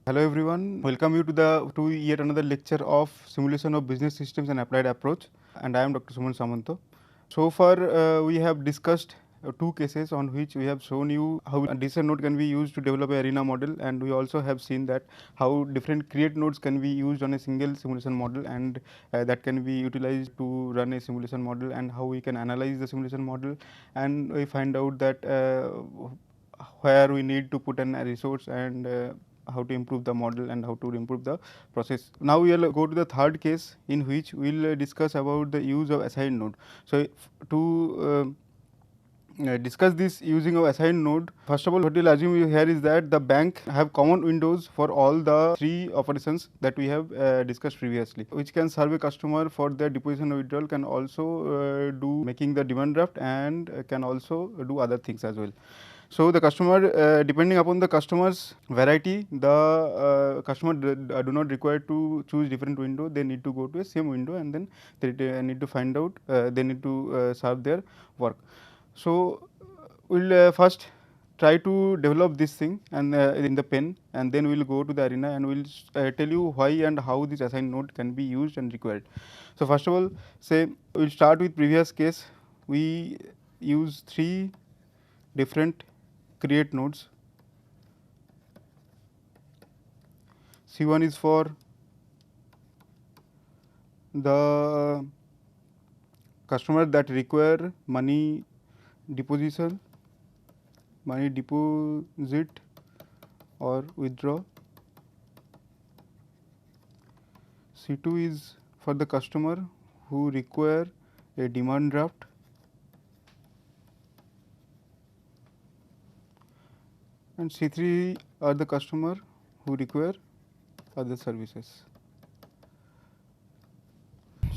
Hello everyone, welcome you to yet another lecture of simulation of business systems and applied approach, and I am Dr. Suman Samanto. So far we have discussed two cases on which we have shown you how a decision node can be used to develop a arena model, and we also have seen that how different create nodes can be used on a single simulation model, and that can be utilized to run a simulation model, and how we can analyze the simulation model, and we find out that where we need to put in a resource, and how to improve the model and how to improve the process. Now we will go to the third case in which we will discuss about the use of assigned node. So to discuss this using of assigned node, first of all what we will assume here is that the bank have common windows for all the three operations that we have discussed previously, which can serve a customer for their deposition or withdrawal, can also do making the demand draft, and can also do other things as well. So the customer, depending upon the customer's variety, the customer do not require to choose different window. They need to go to a same window, and then they need to find out, they need to serve their work. So we'll first try to develop this thing and in the pen, and then we'll go to the arena, and we'll tell you why and how this assigned node can be used and required. So first of all, say we'll start with previous case. We use three different create nodes. C1 is for the customer that require money deposition, money deposit or withdraw. C2 is for the customer who require a demand draft. And C3 are the customer who require other services.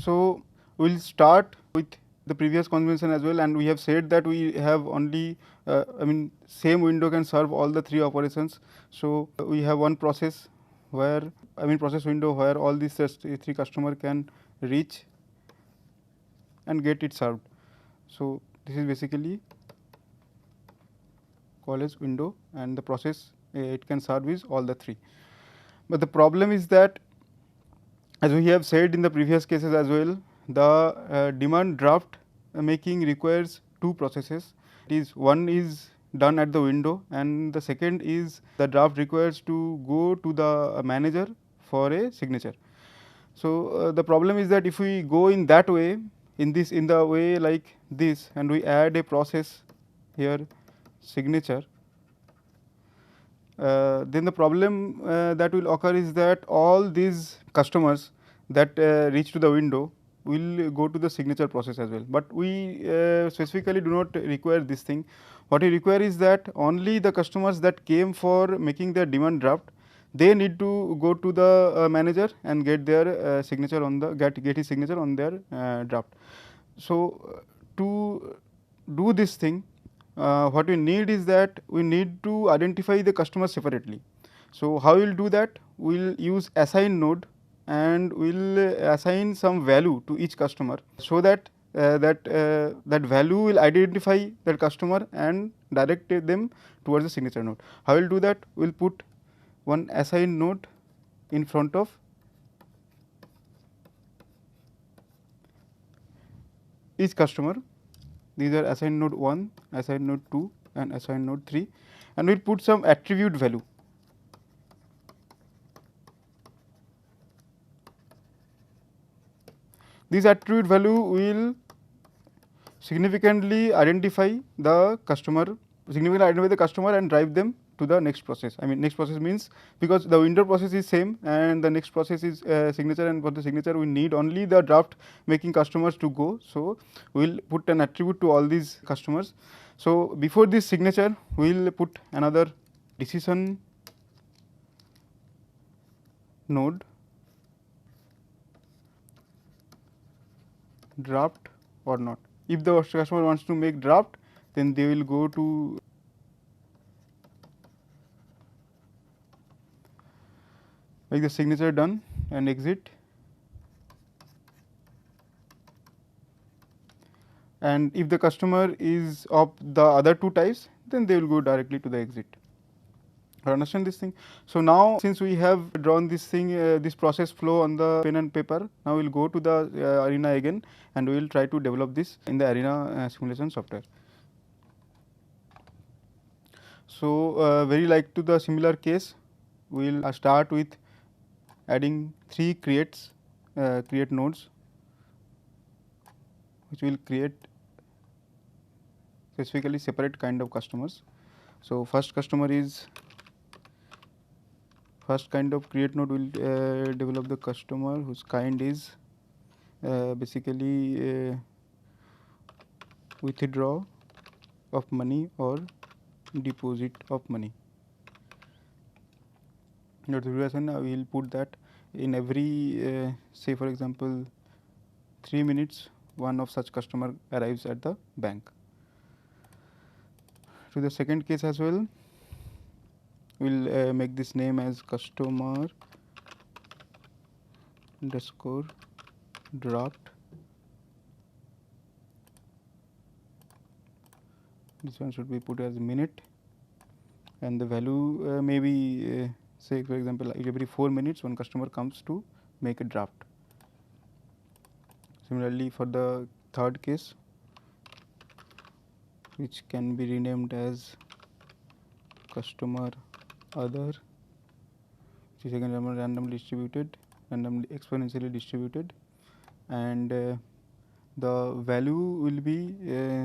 So we'll start with the previous convention as well, and we have said that we have only same window can serve all the three operations. So we have one process where process window where all these three customer can reach and get it served. So this is basically called as window, and the process it can serve is all the three. But the problem is that, as we have said in the previous cases as well, the demand draft making requires two processes. It is one is done at the window, and the second is the draft requires to go to the manager for a signature. So the problem is that if we go in that way, in the way like this, and we add a process here signature, then the problem that will occur is that all these customers that reach to the window will go to the signature process as well. But we specifically do not require this thing. What we require is that only the customers that came for making their demand draft, they need to go to the manager and get their signature on the get his signature on their draft. So to do this thing, what we need is that we need to identify the customer separately. So how we will do that? We will use assign node, and we will assign some value to each customer, so that that value will identify that customer and direct them towards the signature node. How we will do that? We will put one assign node in front of each customer. These are assigned node 1, assigned node 2 and assigned node 3, and we will put some attribute value. This attribute value will significantly identify the customer, and drive them to the next process. Next process means, because the window process is same and the next process is signature, and for the signature we need only the draft making customers to go. So we will put an attribute to all these customers. So before this signature we will put another decision node draft or not. If the customer wants to make draft, then they will go to make the signature done and exit. And if the customer is of the other two types, then they will go directly to the exit. Understand this thing? So now since we have drawn this thing, this process flow on the pen and paper, now we'll go to the Arena again and we will try to develop this in the Arena simulation software. So very like to the similar case, we'll start with adding 3 create nodes, which will create specifically separate kind of customers. So first kind of create node will develop the customer whose kind is basically withdraw of money or deposit of money. Notification we will put that in every say for example 3 minutes one of such customer arrives at the bank. To the second case as well, we will make this name as customer underscore draft. This one should be put as minute, and the value maybe say for example every 4 minutes one customer comes to make a draft. Similarly, for the third case, which can be renamed as customer other, which is again randomly exponentially distributed, and the value will be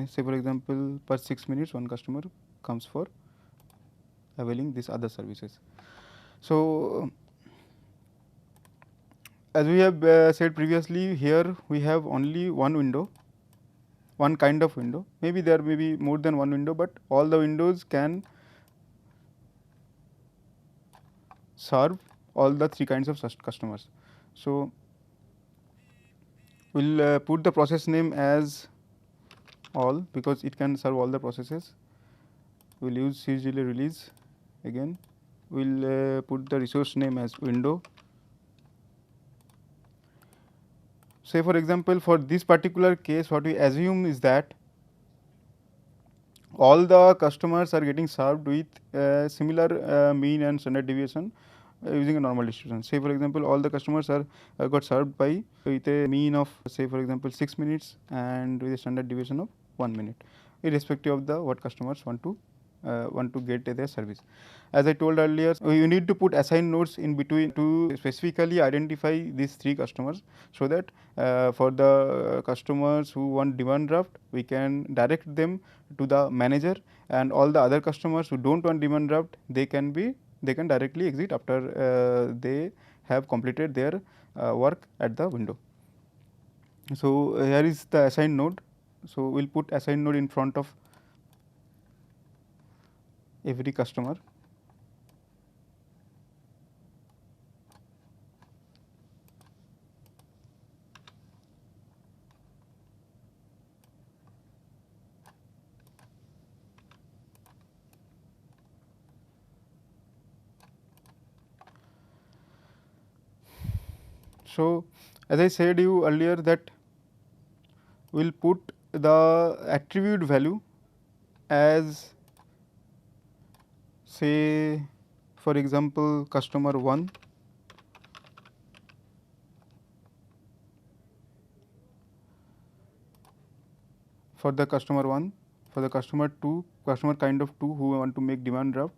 say for example per 6 minutes one customer comes for availing these other services. So as we have said previously, here we have only one window, one kind of window. Maybe there may be more than one window, but all the windows can serve all the 3 kinds of such customers. So we'll put the process name as all because it can serve all the processes. We'll use CGLA release again. We'll put the resource name as window. Say for example, for this particular case, what we assume is that all the customers are getting served with similar mean and standard deviation using a normal distribution. Say for example, all the customers are got served by with a mean of say for example 6 minutes and with a standard deviation of 1 minute, irrespective of the what customers want to get their service. As I told earlier, you need to put assigned nodes in between to specifically identify these 3 customers, so that for the customers who want demand draft, we can direct them to the manager, and all the other customers who don't want demand draft, they can directly exit after they have completed their work at the window. So here is the assigned node. So we'll put assigned node in front of every customer. So as I said you earlier that we will put the attribute value as say for example customer 1, for the customer 1, for the customer 2, customer kind of 2 who want to make demand draft,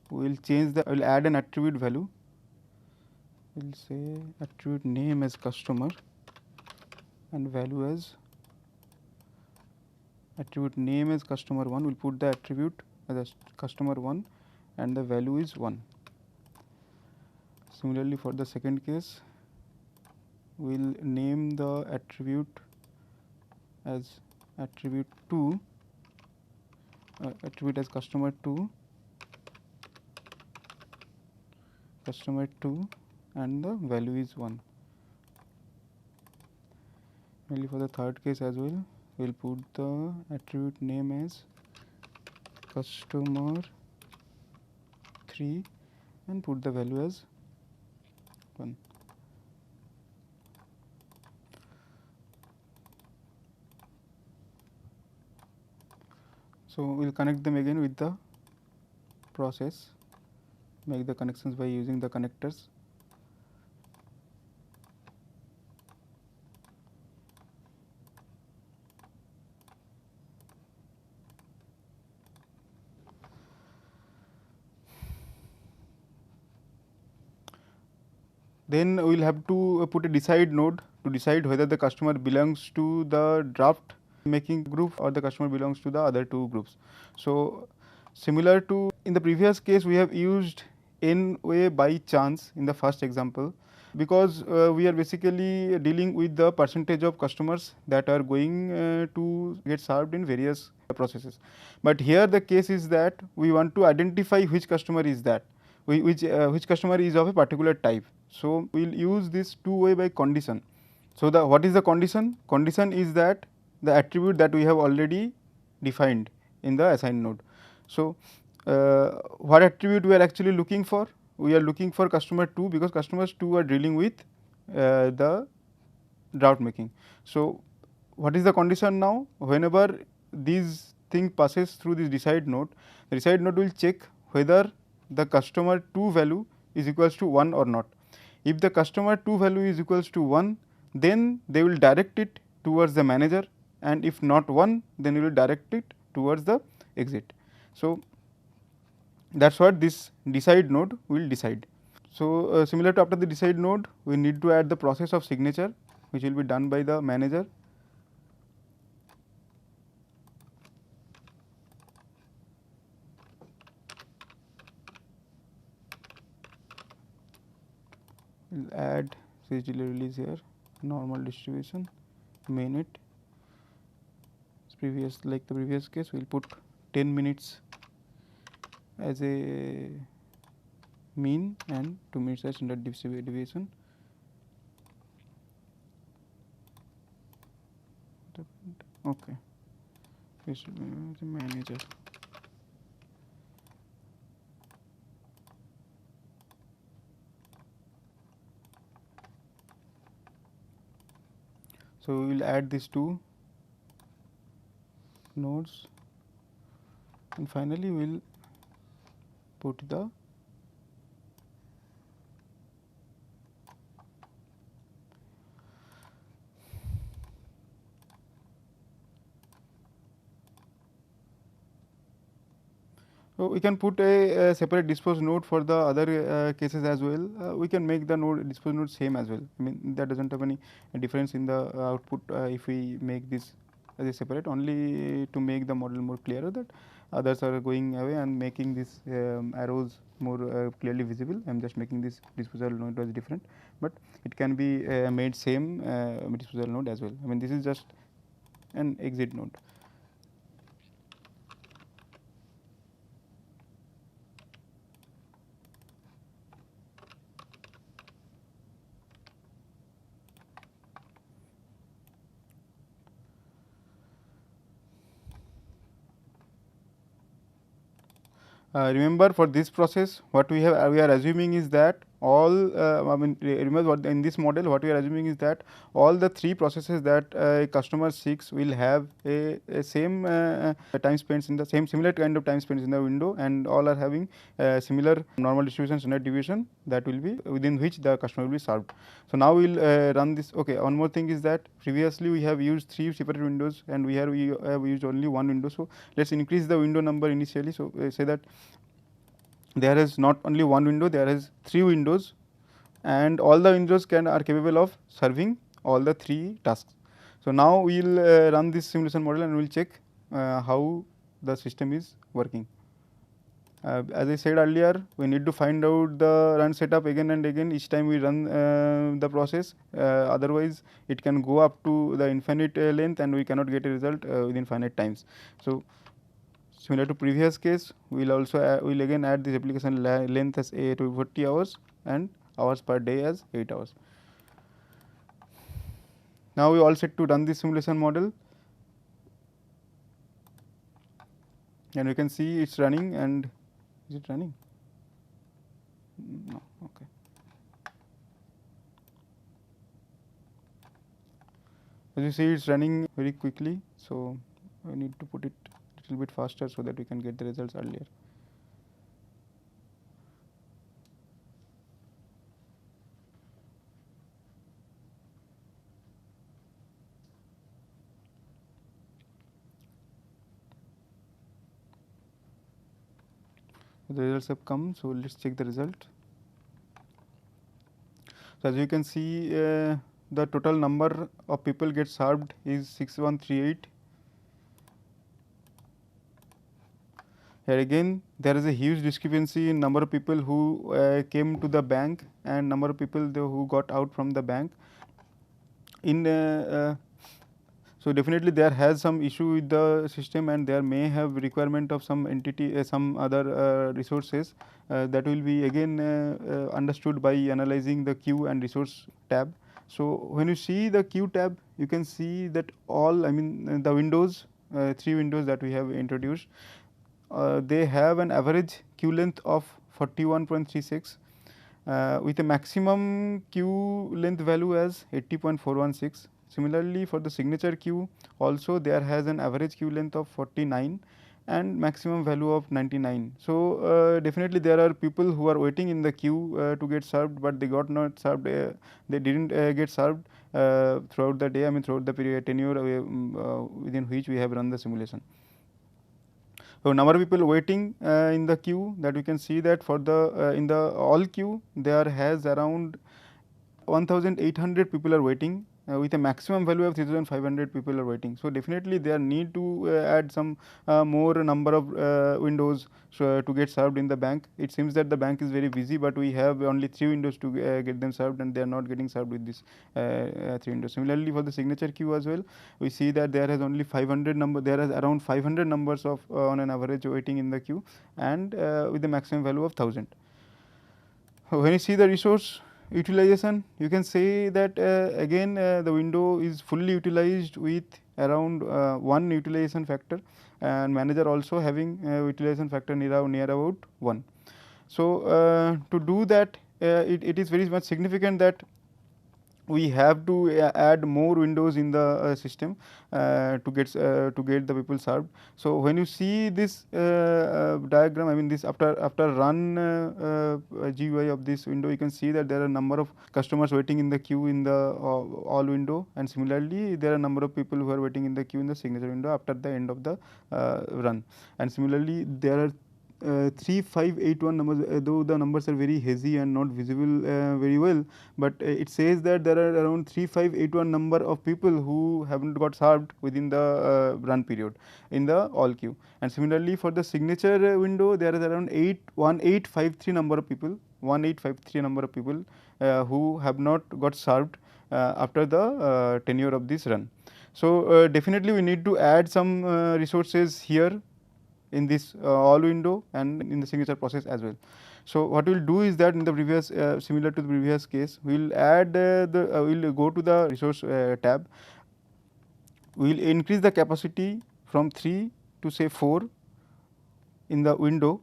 we will change the, I will add an attribute value, we will say attribute name as customer and value as attribute name as customer 1, we will put the attribute as a customer 1 and the value is 1. Similarly, for the second case, we will name the attribute as attribute 2, attribute as customer 2 and the value is 1. Similarly, for the third case as well, we will put the attribute name as customer 3 and put the value as 1. So we will connect them again with the process. make the connections by using the connectors. Then we will have to put a decide node to decide whether the customer belongs to the draft making group or the customer belongs to the other two groups. So, similar to in the previous case, we have used n way by chance in the first example, because we are basically dealing with the percentage of customers that are going to get served in various processes. But here the case is that we want to identify which customer is that, which customer is of a particular type. So, we will use this two way by condition. So, the what is the condition? Condition is that the attribute that we have already defined in the assigned node. So, what attribute we are actually looking for? We are looking for customer 2, because customers 2 are dealing with the draft making. So, what is the condition now? Whenever this thing passes through this decide node, the decide node will check whether the customer 2 value is equals to 1 or not. If the customer 2 value is equals to 1, then they will direct it towards the manager, and if not 1, then we will direct it towards the exit. So, that is what this decide node will decide. So, similar to after the decide node, we need to add the process of signature, which will be done by the manager. We will add delay release here, normal distribution, minute. Previous, like the previous case, we will put 10 minutes as a mean and 2 minutes as standard deviation. Okay, this should be the manager. So, we will add these two nodes, and finally we will put the so we can put a separate dispose node for the other cases as well. We can make the node dispose node same as well. I mean, that does not have any difference in the output if we make this as a separate, only to make the model more clearer that others are going away and making these arrows more clearly visible. I am just making this disposal node as different, but it can be made same disposal node as well. I mean, this is just an exit node. Remember, for this process, what we are assuming is that all I mean, remember what in this model what we are assuming is that all the three processes that a customer seeks will have a same time spent in the similar kind of time spent in the window, and all are having similar normal distribution, standard deviation that will be within which the customer will be served. So, now we will run this. Okay, one more thing is that previously we have used 3 separate windows, and we have used only one window. So, let us increase the window number initially. So, say that there is not only one window, there is 3 windows, and all the windows are capable of serving all the 3 tasks. So, now we will run this simulation model and we will check how the system is working. As I said earlier, we need to find out the run setup again and again each time we run the process, otherwise it can go up to the infinite length and we cannot get a result within finite times. So, similar to previous case, we will also we will again add this application length as a to 40 hours and hours per day as 8 hours. Now, we all set to run this simulation model, and we can see it is running. And is it running? No. Okay. As you see, it is running very quickly. So, we need to put it little bit faster so that we can get the results earlier. The results have come, so let's check the result. So as you can see, the total number of people get served is 6138. Here again, there is a huge discrepancy in number of people who came to the bank and number of people who got out from the bank. So definitely there has some issue with the system, and there may have requirement of some entity, some other resources that will be again understood by analyzing the queue and resource tab. So when you see the queue tab, you can see that all, I mean the windows, 3 windows that we have introduced, they have an average queue length of 41.36 with a maximum queue length value as 80.416. Similarly, for the signature queue also there has an average queue length of 49 and maximum value of 99. So definitely there are people who are waiting in the queue to get served, but they got not served. They didn't get served throughout the day. I mean throughout the period tenure within which we have run the simulation. So number of people waiting in the queue, that we can see that for the in the all queue there has around 1800 people are waiting with a maximum value of 3500 people are waiting. So definitely there need to add some more number of windows to get served in the bank. It seems that the bank is very busy, but we have only 3 windows to get them served, and they are not getting served with this 3 windows. Similarly for the signature queue as well, we see that there has only 500 number, there is around 500 numbers of on an average waiting in the queue, and with the maximum value of 1000. When you see the resource utilization, you can say that again the window is fully utilized with around 1 utilization factor, and manager also having utilization factor near about 1. So to do that, it is very much significant that we have to add more windows in the system to get the people served. So when you see this diagram, I mean this after run GUI of this window, you can see that there are a number of customers waiting in the queue in the all window, and similarly there are a number of people who are waiting in the queue in the signature window after the end of the run. And similarly there are 3581 numbers, though the numbers are very hazy and not visible very well, but it says that there are around 3581 number of people who haven't got served within the run period in the all queue. And similarly for the signature window, there is around 1853 number of people, 1853 number of people who have not got served after the tenure of this run. So definitely we need to add some resources here in this all window and in the signature process as well. So what we will do is that in the previous similar to the previous case, we will add we will go to the resource tab. We will increase the capacity from 3 to say 4 in the window,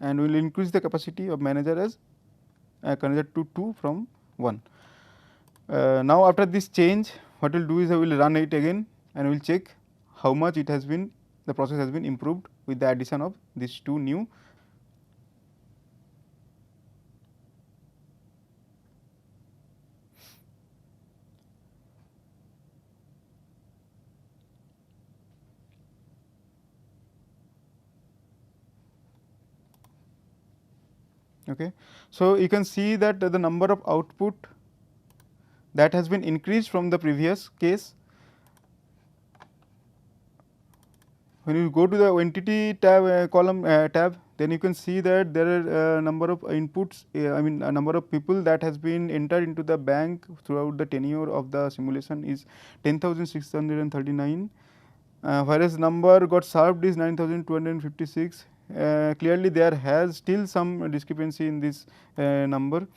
and we will increase the capacity of manager as converted to 2 from 1. Now after this change, what we will do is we will run it again and we will check how much it has been, the process has been improved with the addition of these 2 new. Okay. So you can see that the number of output that has been increased from the previous case. When you go to the entity tab column tab, then you can see that there are a number of inputs, I mean a number of people that has been entered into the bank throughout the tenure of the simulation is 10,639, whereas number got served is 9,256. Clearly there has still some discrepancy in this number.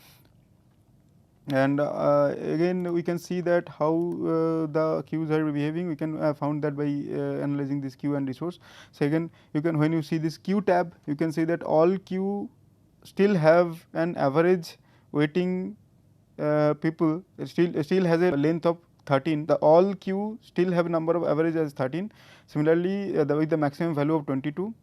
And again we can see that how the queues are behaving. We can found that by analyzing this queue and resource. So again you can, when you see this queue tab, you can see that all queue still have an average waiting people still has a length of 13. The all queue still have a number of average as 13. Similarly with the maximum value of 22.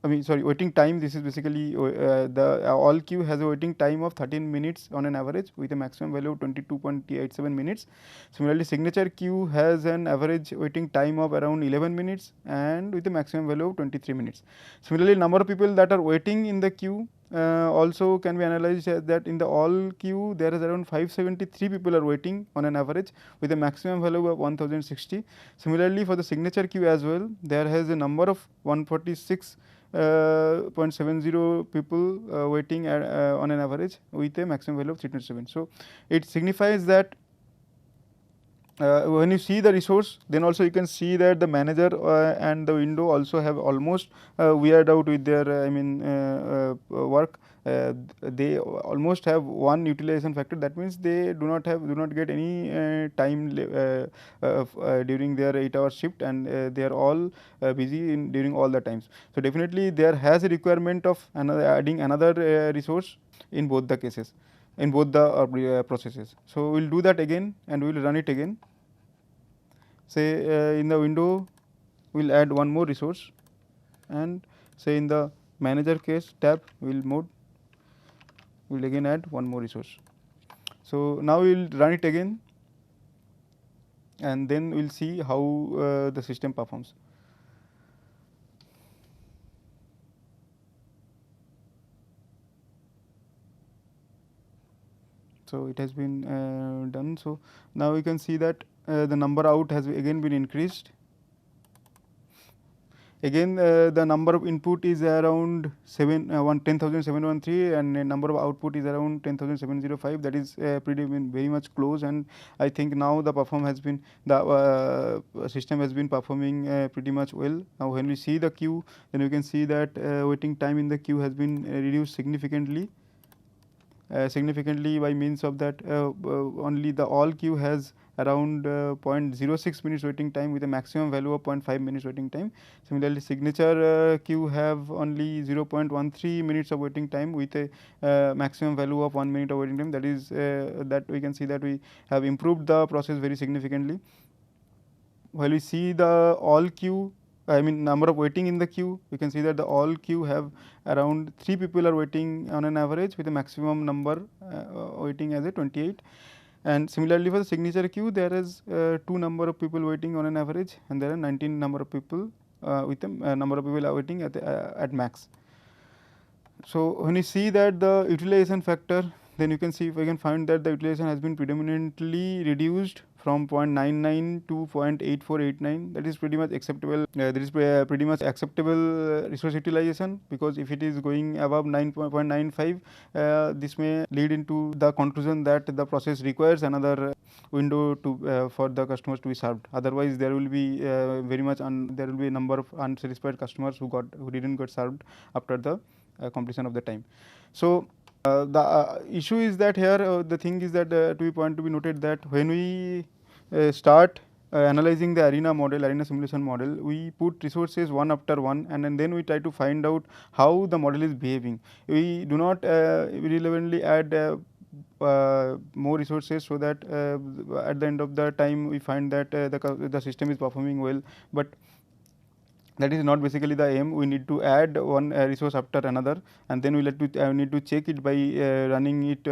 I mean, sorry, waiting time. This is basically the all queue has a waiting time of 13 minutes on an average with a maximum value of 22.87 minutes. Similarly, signature queue has an average waiting time of around 11 minutes and with a maximum value of 23 minutes. Similarly, number of people that are waiting in the queue also can be analyzed as that in the all queue there is around 573 people are waiting on an average with a maximum value of 1060. Similarly, for the signature queue as well, there has a number of 146 0.70 people waiting on an average with a maximum value of 327. So, it signifies that when you see the resource, then also you can see that the manager and the window also have almost weird out with their work. They almost have one utilization factor. That means they do not get any time during their 8-hour shift, and they are all busy during all the times. So definitely there has a requirement of adding another resource in both the cases, in both the processes. So we'll do that again and we'll run it again. Say in the window we'll add one more resource, and say in the manager case tab we'll again add one more resource. So now we'll run it again and then we'll see how the system performs. So it has been done. So now we can see that the number out has again been increased. Again the number of input is around 10,713 and the number of output is around 10,705. That is very much close, and I think now the system has been performing pretty much well. Now when we see the queue, then we can see that waiting time in the queue has been reduced significantly. By means of that only the all queue has around 0.06 minutes waiting time with a maximum value of 0.5 minutes waiting time. Similarly, signature queue have only 0.13 minutes of waiting time with a maximum value of 1 minute of waiting time. That is that we can see that we have improved the process very significantly. While we see the all queue, I mean number of waiting in the queue, we can see that the all queue have around 3 people are waiting on an average with a maximum number waiting as a 28. And similarly for the signature queue, there is 2 number of people waiting on an average, and there are 19 number of people with a number of people are waiting at max. So when you see that the utilization factor, then you can see if we can find that the utilization has been predominantly reduced from 0.99 to 0.8489. That is pretty much acceptable. There is pretty much acceptable resource utilization, because if it is going above 9.95, this may lead into the conclusion that the process requires another window to for the customers to be served. Otherwise, there will be there will be a number of unsatisfied customers who didn't get served after the completion of the time. So the issue is that here the thing is that to be noted that when we start analyzing the arena simulation model, we put resources one after one, and then we try to find out how the model is behaving. We do not irrelevantly add more resources so that at the end of the time we find that the system is performing well, but that is not basically the aim. We need to add one resource after another, and then we need to check it by running it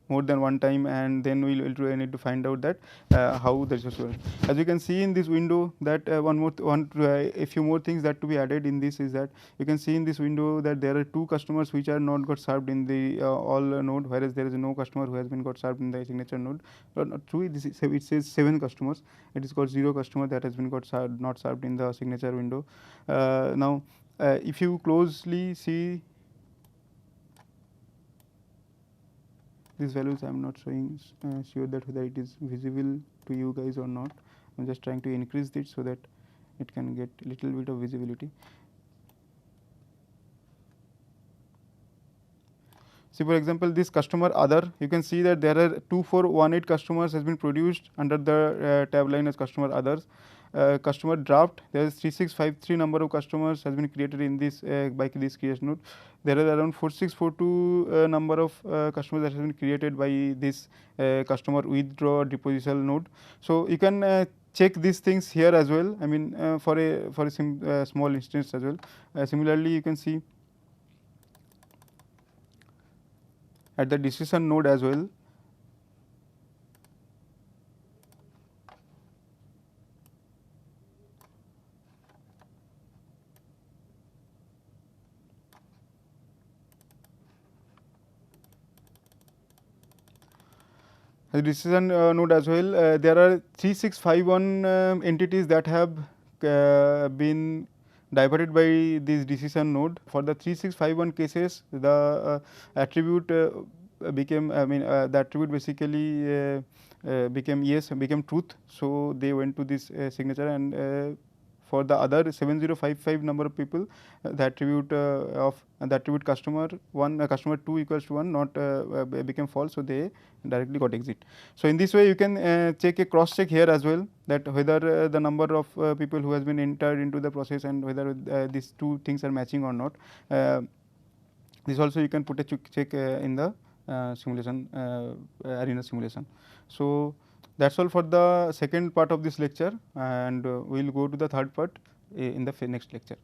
more than one time, and then we will need to find out that how the resource works. As you can see in this window that a few more things that to be added in this is that you can see in this window that there are 2 customers which are not got served in the all node, whereas there is no customer who has been got served in the signature node. Not true. It says 7 customers. It is got 0 customer that has been got not served in the signature window. Now if you closely see these values, I am not showing sure that whether it is visible to you guys or not. I am just trying to increase it so that it can get little bit of visibility. See, for example, this customer other, you can see that there are 2418 customers has been produced under the tab line as customer others. Customer draft, there is 3653 number of customers has been created in this by this creation node. There are around 4642 number of customers that has been created by this customer withdraw depositional node. So you can check these things here as well. I mean, for a small instance as well. Similarly, you can see at the decision node as well. The decision node as well. There are 3651 entities that have been diverted by this decision node. For the 3651 cases, the attribute became, I mean, the attribute basically became yes, became truth. So they went to this signature, and for the other 7055 number of people, the attribute of the attribute customer 1, customer 2 equals to 1 not became false, so they directly got exit. So in this way you can check a cross check here as well, that whether the number of people who has been entered into the process and whether these two things are matching or not. This also you can put a check in the simulation arena simulation. So that's all for the second part of this lecture, and we will go to the third part in the next lecture.